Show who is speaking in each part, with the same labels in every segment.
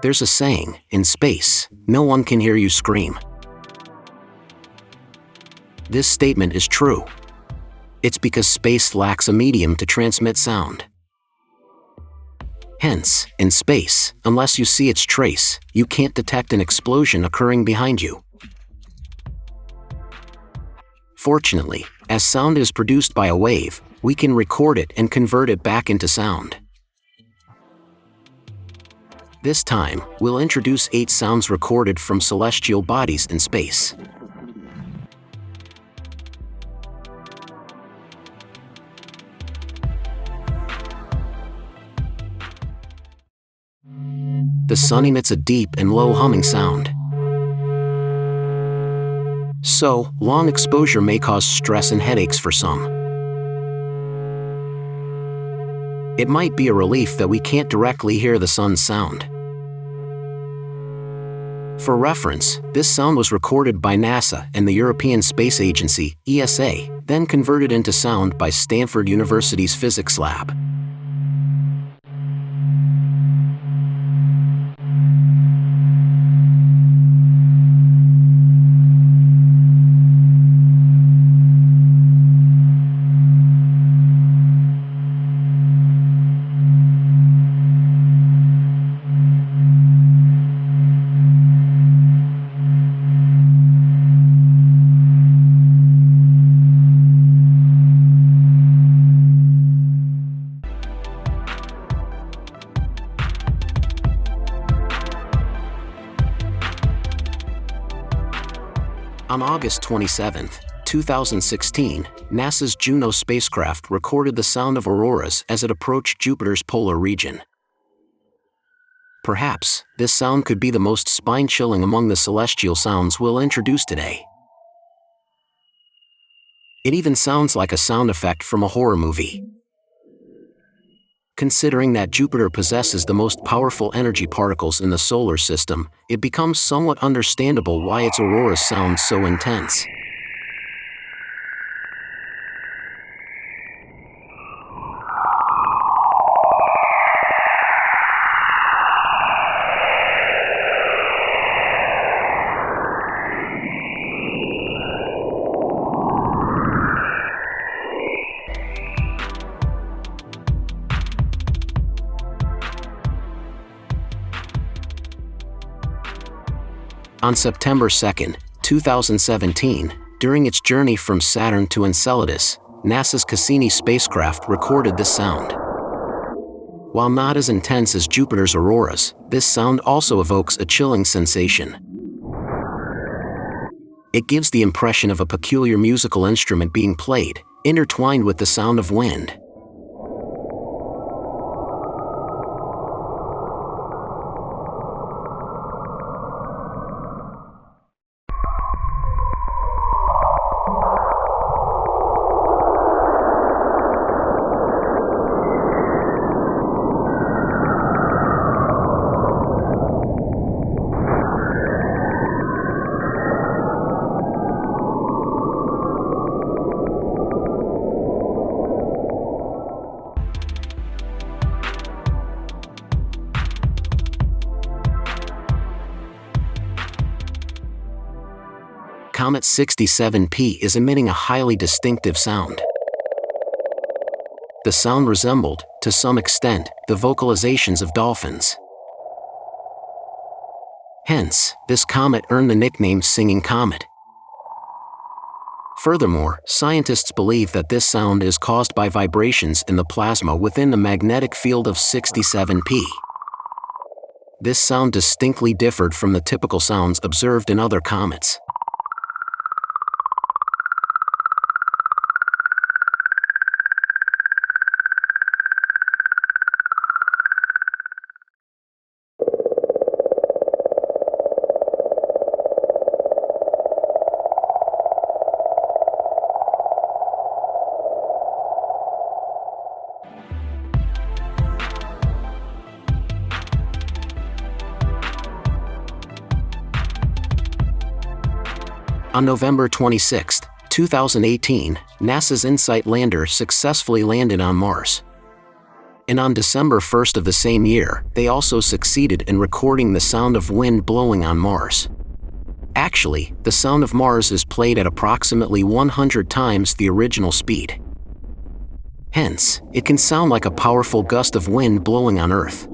Speaker 1: There's a saying, in space, no one can hear you scream. This statement is true. It's because space lacks a medium to transmit sound. Hence, in space, unless you see its trace, you can't detect an explosion occurring behind you. Fortunately, as sound is produced by a wave, we can record it and convert it back into sound. This time, we'll introduce 8 sounds recorded from celestial bodies in space. The sun emits a deep and low humming sound. So, long exposure may cause stress and headaches for some. It might be a relief that we can't directly hear the sun's sound. For reference, this sound was recorded by NASA and the European Space Agency, ESA, then converted into sound by Stanford University's physics lab. On August 27, 2016, NASA's Juno spacecraft recorded the sound of auroras as it approached Jupiter's polar region. Perhaps, this sound could be the most spine-chilling among the celestial sounds we'll introduce today. It even sounds like a sound effect from a horror movie. Considering that Jupiter possesses the most powerful energy particles in the solar system, it becomes somewhat understandable why its auroras sound so intense. On September 2, 2017, during its journey from Saturn to Enceladus, NASA's Cassini spacecraft recorded this sound. While not as intense as Jupiter's auroras, this sound also evokes a chilling sensation. It gives the impression of a peculiar musical instrument being played, intertwined with the sound of wind. Comet 67P is emitting a highly distinctive sound. The sound resembled, to some extent, the vocalizations of dolphins. Hence, this comet earned the nickname Singing Comet. Furthermore, scientists believe that this sound is caused by vibrations in the plasma within the magnetic field of 67P. This sound distinctly differed from the typical sounds observed in other comets. On November 26, 2018, NASA's InSight lander successfully landed on Mars. And on December 1st of the same year, they also succeeded in recording the sound of wind blowing on Mars. Actually, the sound of Mars is played at approximately 100 times the original speed. Hence, it can sound like a powerful gust of wind blowing on Earth.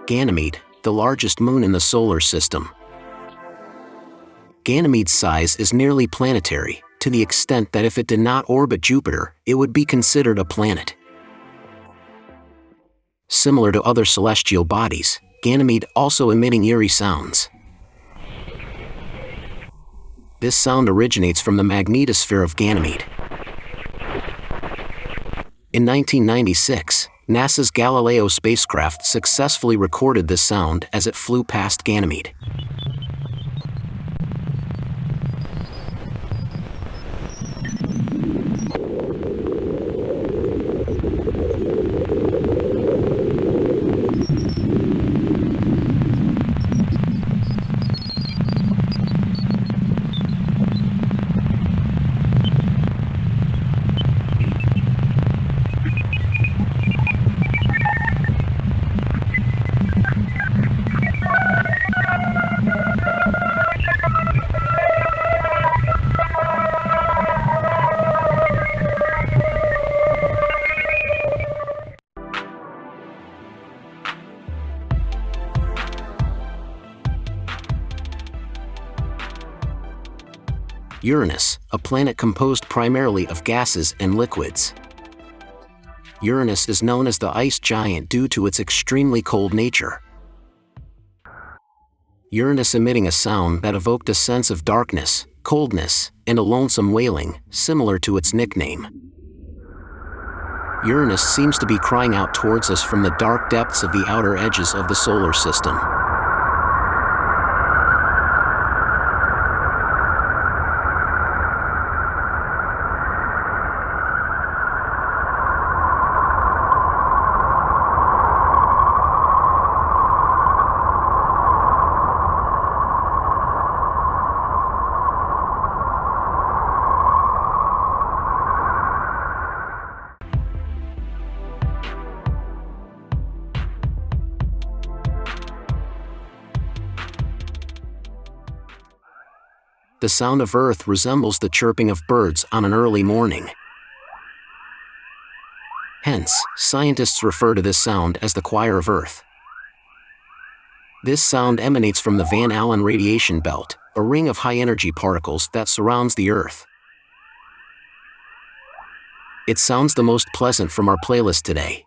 Speaker 1: Ganymede, the largest moon in the solar system. Ganymede's size is nearly planetary, to the extent that if it did not orbit Jupiter, it would be considered a planet. Similar to other celestial bodies, Ganymede also emitting eerie sounds. This sound originates from the magnetosphere of Ganymede. In 1996, NASA's Galileo spacecraft successfully recorded this sound as it flew past Ganymede. Uranus, a planet composed primarily of gases and liquids. Uranus is known as the ice giant due to its extremely cold nature. Uranus emitting a sound that evoked a sense of darkness, coldness, and a lonesome wailing, similar to its nickname. Uranus seems to be crying out towards us from the dark depths of the outer edges of the solar system. The sound of Earth resembles the chirping of birds on an early morning. Hence, scientists refer to this sound as the choir of Earth. This sound emanates from the Van Allen radiation belt, a ring of high-energy particles that surrounds the Earth. It sounds the most pleasant from our playlist today.